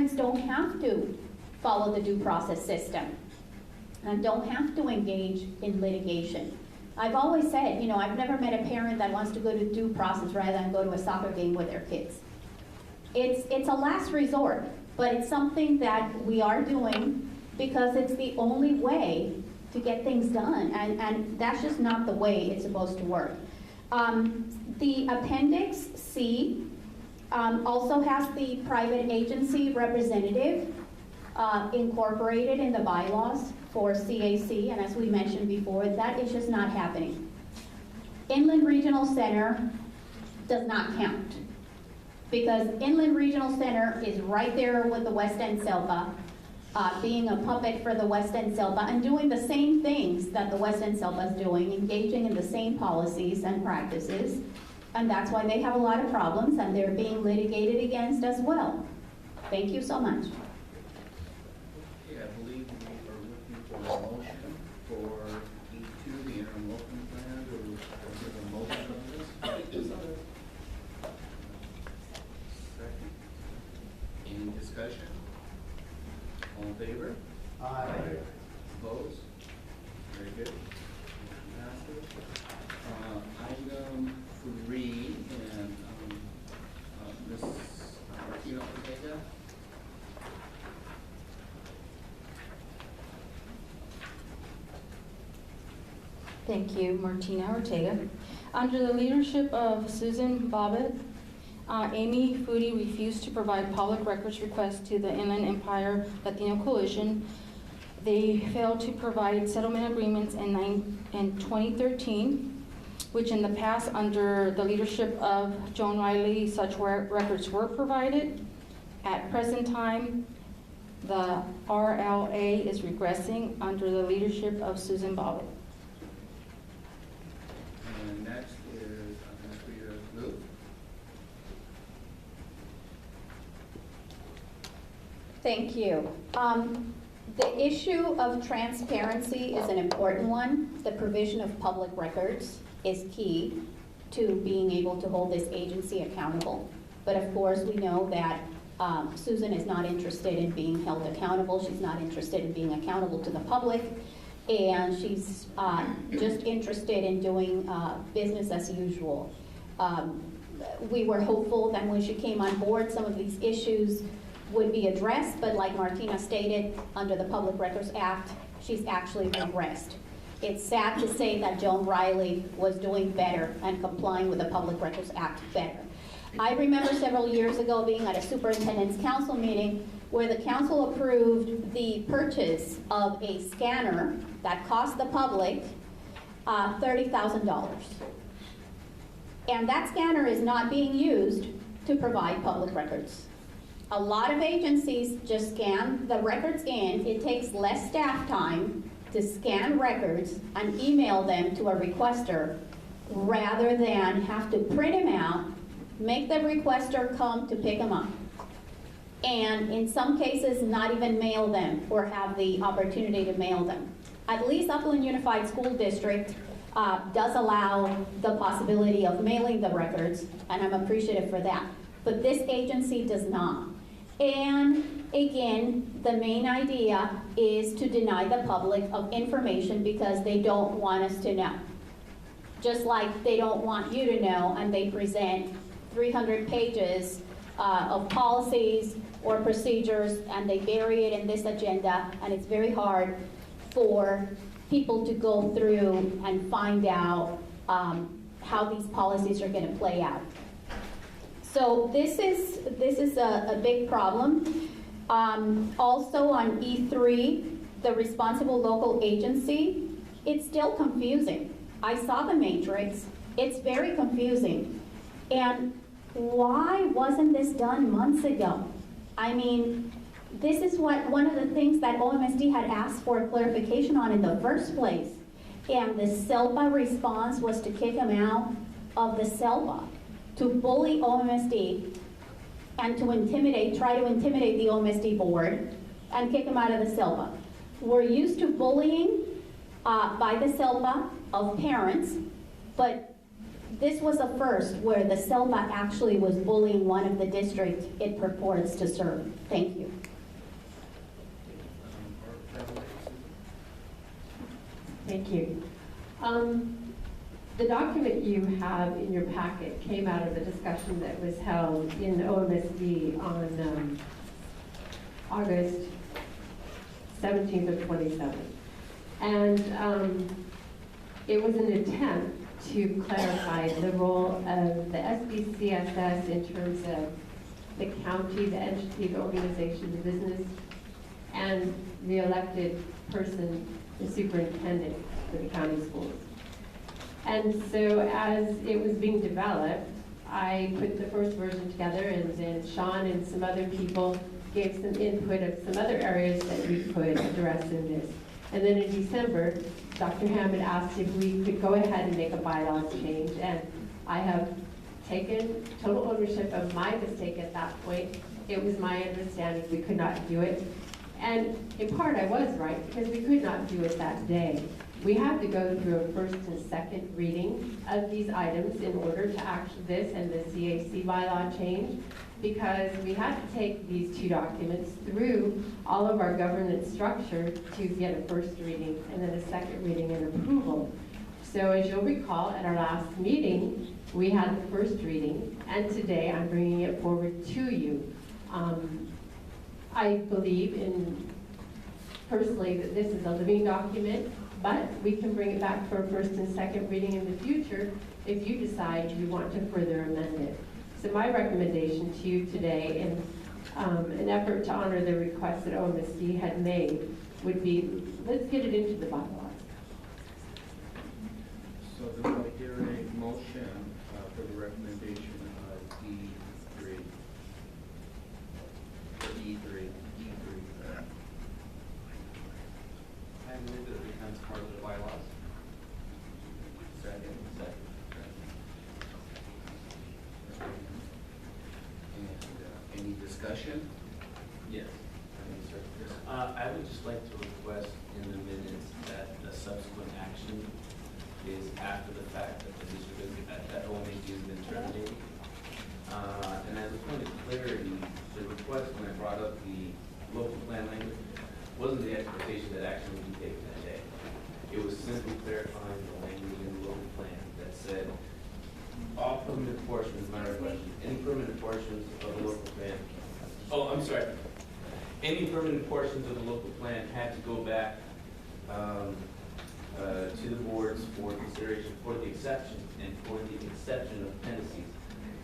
parents don't have to follow the due process system and don't have to engage in litigation. I've always said, I've never met a parent that wants to go to due process rather than go to a soccer game with their kids. It's a last resort, but it's something that we are doing because it's the only way to get things done, and that's just not the way it's supposed to work. The Appendix C also has the private agency representative incorporated in the bylaws for CAC, and as we mentioned before, that is just not happening. Inland Regional Center does not count because Inland Regional Center is right there with the West End SELPA, being a puppet for the West End SELPA and doing the same things that the West End SELPA is doing, engaging in the same policies and practices, and that's why they have a lot of problems and they're being litigated against as well. Thank you so much. Okay, I believe we are looking for a motion for E2, the interlocal plan, or give a motion on this. Second. Any discussion? All in favor? Aye. Opposed? Very good. Passes. Item 3, and Ms. Martina Ortega. Thank you, Martina Ortega. Under the leadership of Susan Bobbitt, Amy Foodie refused to provide public records requests to the Inland Empire Latino Coalition. They failed to provide settlement agreements in 2013, which in the past, under the leadership of Joan Riley, such records were provided. At present time, the RLA is regressing under the leadership of Susan Bobbitt. And next is Administrator Lou. Thank you. The issue of transparency is an important one. The provision of public records is key to being able to hold this agency accountable. But of course, we know that Susan is not interested in being held accountable. She's not interested in being accountable to the public. And she's just interested in doing business as usual. We were hopeful that when she came on board, some of these issues would be addressed, but like Martina stated, under the Public Records Act, she's actually regressed. It's sad to say that Joan Riley was doing better and complying with the Public Records Act better. I remember several years ago being at a superintendent's council meeting where the council approved the purchase of a scanner that cost the public $30,000. And that scanner is not being used to provide public records. A lot of agencies just scan the records in. It takes less staff time to scan records and email them to a requester rather than have to print them out, make the requester come to pick them up, and in some cases not even mail them or have the opportunity to mail them. At least Upland Unified School District does allow the possibility of mailing the records, and I'm appreciative for that. But this agency does not. And again, the main idea is to deny the public of information because they don't want us to know. Just like they don't want you to know, and they present 300 pages of policies or procedures, and they bury it in this agenda, and it's very hard for people to go through and find out how these policies are going to play out. So this is a big problem. Also on E3, the responsible local agency, it's still confusing. I saw the matrix. It's very confusing. And why wasn't this done months ago? I mean, this is one of the things that OMSD had asked for clarification on in the first place. And the SELPA response was to kick them out of the SELPA, to bully OMSD and to try to intimidate the OMSD board and kick them out of the SELPA. We're used to bullying by the SELPA of parents, but this was a first where the CELBA actually was bullying one of the districts it purports to serve. Thank you. Thank you. The document you have in your packet came out of a discussion that was held in OMSD on August 17th or 27th. And it was an attempt to clarify the role of the SBCSS in terms of the county, the entity, the organization, the business, and the elected person, the superintendent for the county schools. And so as it was being developed, I put the first version together, and then Sean and some other people gave some input of some other areas that we could address in this. And then in December, Dr. Hammond asked if we could go ahead and make a bylaws change, and I have taken total ownership of my mistake at that point. It was my understanding we could not do it. And in part, I was right, because we could not do it that day. We had to go through a first and second reading of these items in order to action this and the CAC bylaw change, because we had to take these two documents through all of our governance structure to get a first reading and then a second reading and approval. So as you'll recall, at our last meeting, we had the first reading, and today I'm bringing it forward to you. I believe personally that this is a living document, but we can bring it back for a first and second reading in the future if you decide you want to further amend it. So my recommendation to you today, in an effort to honor the request that OMSD had made, would be, let's get it into the bylaws. So do I hear a motion for the recommendation of E3? For E3. I move that it becomes part of the bylaws. Second. And any discussion? Yes. I would just like to request in the minutes that the subsequent action is after the fact that the district, that OMSD has been terminated. And as a point of clarity, the request when I brought up the local plan language wasn't the expectation that action would be taken that day. It was simply clarifying the language in the local plan that said all permanent portions, my question, any permanent portions of the local plan. Oh, I'm sorry. Any permanent portions of the local plan had to go back to the boards for consideration for the exception and for the exception of appendices.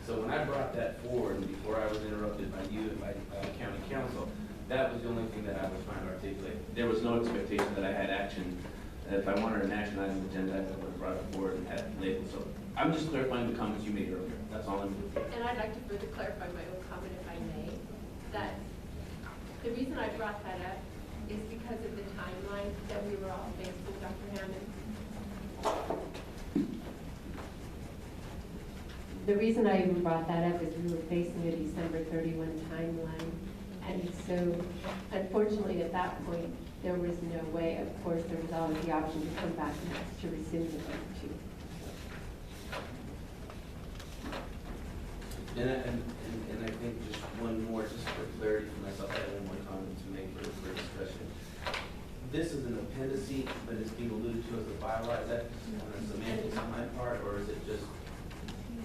So when I brought that forward, and before I was interrupted by you and by county council, that was the only thing that I was trying to articulate. There was no expectation that I had action. If I wanted an action item agenda, I would have brought it forward and had it labeled. So I'm just clarifying the comments you made earlier. That's all I'm doing. And I'd like to further clarify my own comment, if I may, that the reason I brought that up is because of the timeline that we were all faced with, Dr. Hammond. The reason I even brought that up is we were facing a December 31 timeline. And so, unfortunately, at that point, there was no way. Of course, there was always the option to come back and ask to rescind the vote, too. And I think just one more, just for clarity for myself, I have one more comment to make for discussion. This is an appendice, but it's being alluded to as a bylaw. Is that just kind of semantics on my part, or is it just,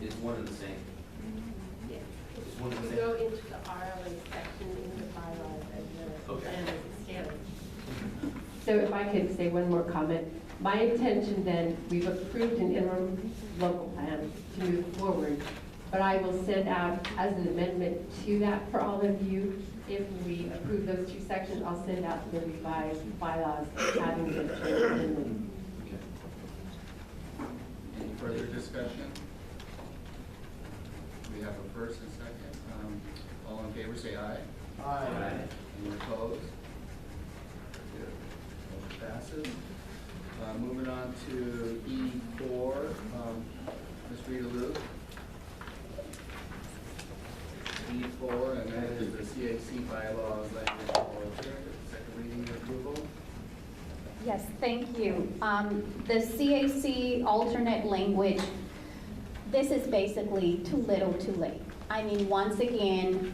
it's one and the same? Yeah. It's one and the We same? go into the RLA section in the bylaws as the Okay. plan as it stands. So if I could say one more comment. My intention then, we've approved an interim local plan to move forward, but I will send out as an amendment to that for all of you. If we approve those two sections, I'll send out the revised bylaws having been changed. Okay. Any further discussion? We have a first and second. All in favor, say aye. Aye. Any opposed? Good. Motion passes. Moving on to E4, Ms. Rita Lou. E4, and that is the CAC bylaws language for second reading and approval. Yes, thank you. The CAC alternate language this is basically too little, too late. I mean, once again,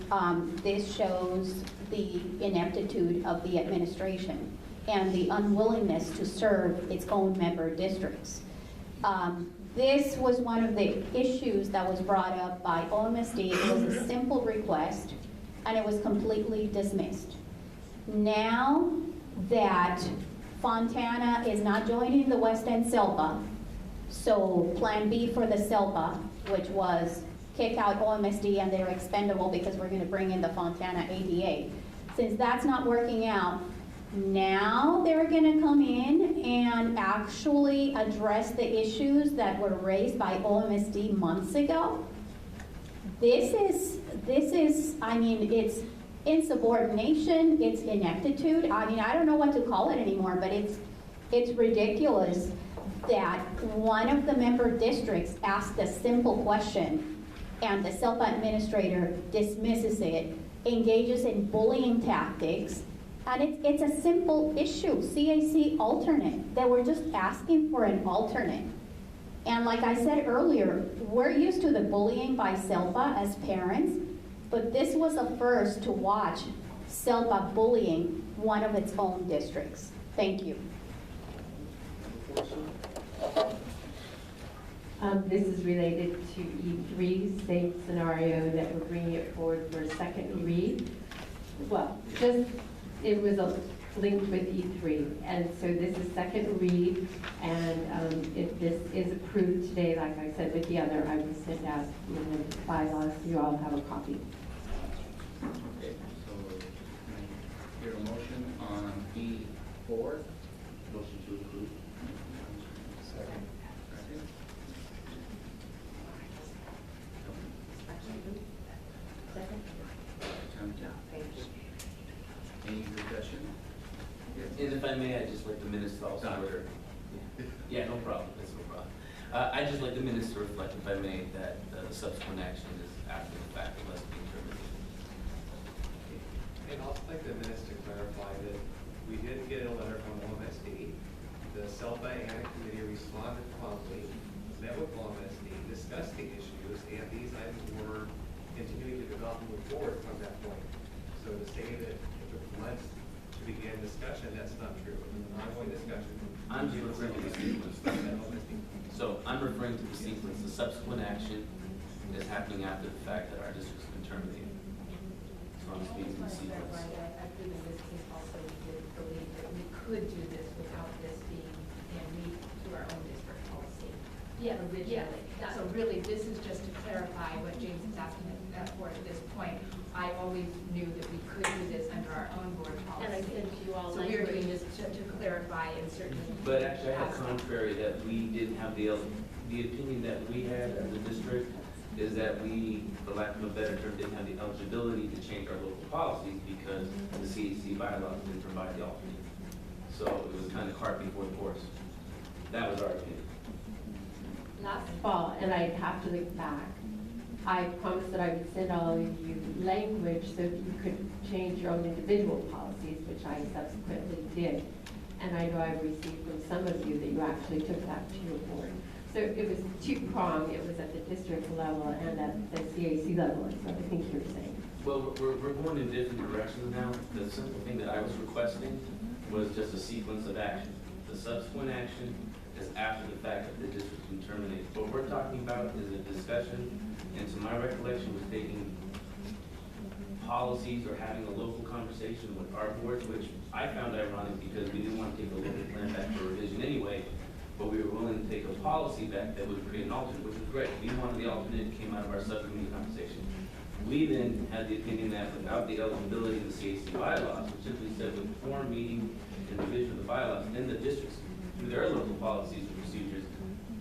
this shows the ineptitude of the administration and the unwillingness to serve its own member districts. This was one of the issues that was brought up by OMSD. It was a simple request, and it was completely dismissed. Now that Fontana is not joining the West End SELPA, so Plan B for the SELPA, which was kick out OMSD and they're expendable because we're going to bring in the Fontana ADA. Since that's not working out, now they're going to come in and actually address the issues that were raised by OMSD months ago. This is, I mean, it's insubordination, it's ineptitude. I mean, I don't know what to call it anymore, but it's ridiculous that one of the member districts asked a simple question and the SELPA administrator dismisses it, engages in bullying tactics, and it's a simple issue, CAC alternate. They were just asking for an alternate. And like I said earlier, we're used to the bullying by SELPA as parents, but this was a first to watch SELPA bullying one of its own districts. Thank you. This is related to E3, same scenario that we're bringing it forward for a second read. Well, just, it was linked with E3, and so this is second read, and if this is approved today, like I said with the other, I will send out the bylaws, so you all have a copy. Okay, so can I hear a motion on E4? Motion to approve. Second. Any discussion? And if I may, I'd just like the minutes to also order. Yeah, no problem, that's no problem. I'd just like the minutes to reflect, if I may, that the subsequent action is after the fact unless being terminated. And I'd like the minutes to clarify that we did get a letter from OMSD. The SELPA and committee responded promptly, met with OMSD, discussed the issues, and these items were continuing to develop and move forward from that point. So to say that it took months to begin discussion, that's not true. It was an ongoing discussion. I'm just referring to the sequence. So I'm referring to the sequence. The subsequent action is happening after the fact that our district's been terminated. So I'm speaking to the sequence. I believe in this case also we did believe that we could do this without this being and meet to our own district policy. Yeah, Originally. yeah. So really, this is just to clarify what James is asking for at this point. I always knew that we could do this under our own board policy. And I said to you all, So we're doing this to clarify and certainly. But actually, I have contrary that we didn't have the opinion that we had as a district is that we, for lack of a better term, didn't have the eligibility to change our local policies because the CAC bylaws didn't provide the alternate. So it was kind of cart before the horse. That was our opinion. Last fall, and I'd have to look back, I promised that I would send all of you language so that you could change your own individual policies, which I subsequently did. And I know I received from some of you that you actually took that to your board. So it was two-pronged. It was at the district level and at the CAC level, is what I think you're saying. Well, we're going in different directions now. The simple thing that I was requesting was just a sequence of action. The subsequent action is after the fact that the district's been terminated. What we're talking about is a discussion, and to my recollection, was taking policies or having a local conversation with our boards, which I found ironic because we didn't want to take the local plan back for revision anyway, but we were willing to take a policy back that would create an alternate, which was great. We wanted the alternate, it came out of our subcommittee conversation. We then had the opinion that without the eligibility of the CAC bylaws, which simply said with form, meeting, and revision of the bylaws, then the districts, through their local policies and procedures,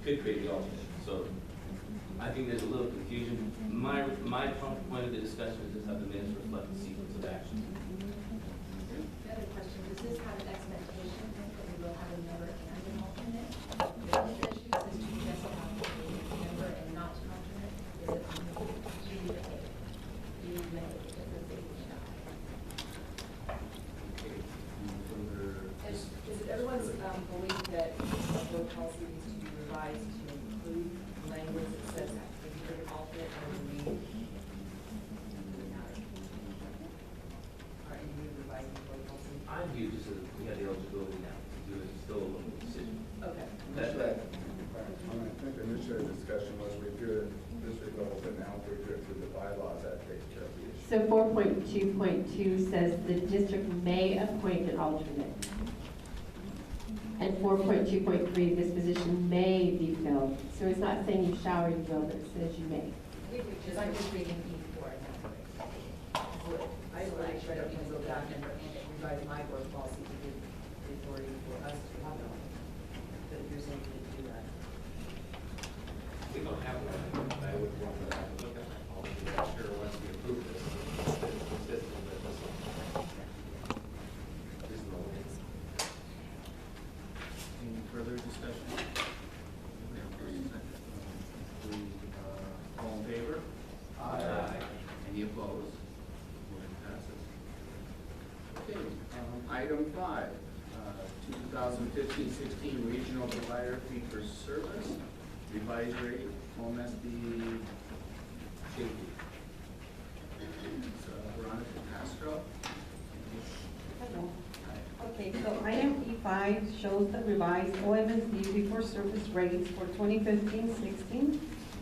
could create the alternate. So I think there's a little confusion. My point of the discussion is just have the minutes reflect the sequence of action. The other question, does this have an expectation that we will have a member and an alternate? The issue says to just have a member and not an alternate. Is it you may? You may, because of the Okay. Further Is it everyone's belief that the board policy needs to be revised to include language that says you, just as we had the eligibility now, to do it, still a local decision. Okay. That, I think initially the discussion was we do it district level, but now if we do it through the bylaws, that takes care of the issue. So 4.2.2 says the district may appoint an alternate. And 4.2.3, this position may be filled. So it's not saying you shall or you will, it says you may. Because I'm just reading E4 now. I actually don't even go back and revise my board policy to give the authority for us to have it. But if you're saying you can do that. We don't have one, but I would want to look at that policy, to make sure once we approve this, that it's consistent with this one. This is the way it is. Any further discussion? We have first and second. All in favor? Aye. Any opposed? Motion passes. Okay, item 5, 2015-16 regional provider fee for service, revised rate, OMSD JP. So Veronica Castro. Hello. Okay, so item E5 shows the revised OMSD fee-for-service rates for 2015-16.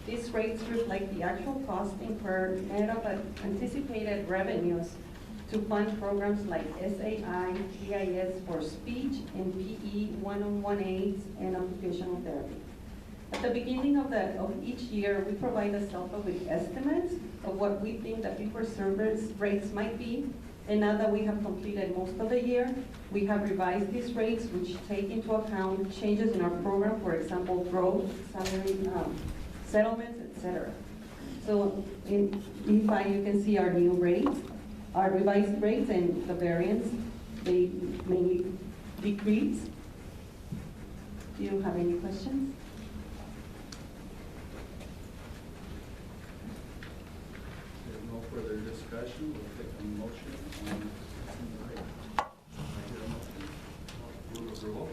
These rates reflect the actual cost incurred net of anticipated revenues to fund programs like SAI, GIS for speech, and PE one-on-one aids and occupational therapy. At the beginning of each year, we provide a sample with estimates of what we think the fee-for-service rates might be. And now that we have completed most of the year, we have revised these rates, which take into account changes in our program, for example, growth, salary, settlements, etc. So in E5, you can see our new rates, our revised rates, and the variance. They may decrease. Do you have any questions? There's no further discussion, we'll take a motion on the rate. I hear a motion. move approval.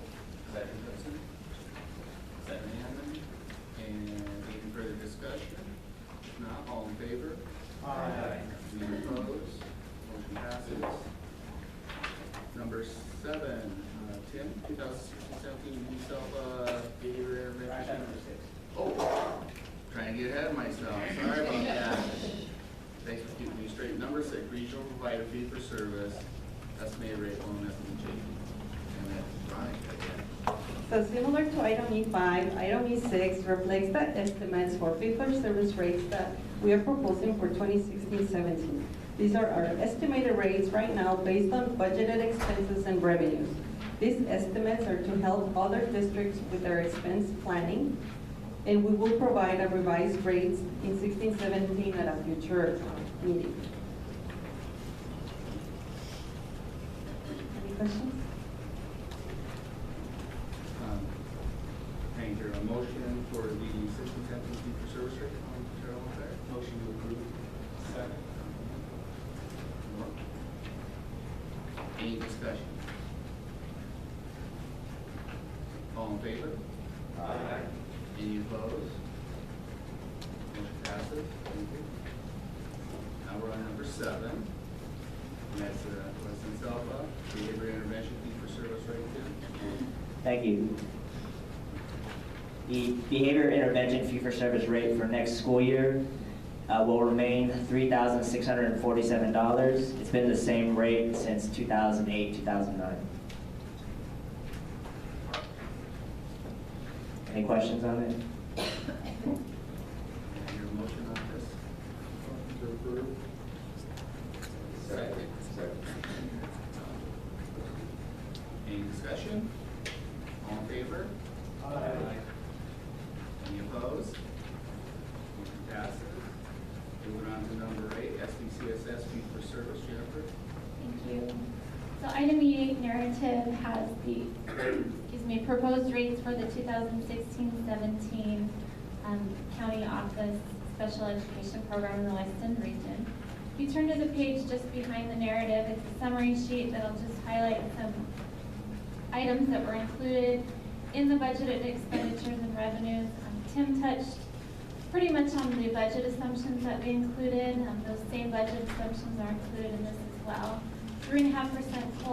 Second, Hudson. Second, Hammond. And any further discussion? If not, all in favor? Aye. Any opposed? Motion passes. Number 7, Tim, 2016-17 self behavior intervention. Oh, trying to get ahead of myself. Sorry about that. Thanks for keeping me straight. Number 6, regional provider fee for service, estimated rate on SMG. And that's Veronica again. So similar to item E5, item E6 reflects the estimates for fee-for-service rates that we are proposing for 2016-17. These are our estimated rates right now based on budgeted expenses and revenues. These estimates are to help other districts with their expense planning, and we will provide a revised rates in 16-17 at a future meeting. Any questions? Can I hear a motion for the 16-17 fee for service rate on Carol Fair? Motion to approve. Second. Any discussion? All in favor? Aye. Any opposed? Motion passes. Thank you. Now we're on number 7. And that's Weston Alpha, behavior intervention fee for service rate 2. Thank you. The behavior intervention fee-for-service rate for next school year will remain $3,647. It's been the same rate since 2008, 2009. Any questions on it? Can I hear a motion on this? Motion to approve. Second. Any discussion? All in favor? Aye. Any opposed? Motion passes. Moving on to number 8, SBCSS fee for service, Jennifer. Thank you. So item E8 narrative has the, proposed rates for the 2016-17 county office special education program in the Weston region. If you turn to the page just behind the narrative, it's a summary sheet that'll just highlight some items that were included in the budgeted expenditures and revenues. Tim touched pretty much on the budget assumptions that we included. Those same budget assumptions are included in this as well. 3.5% COLA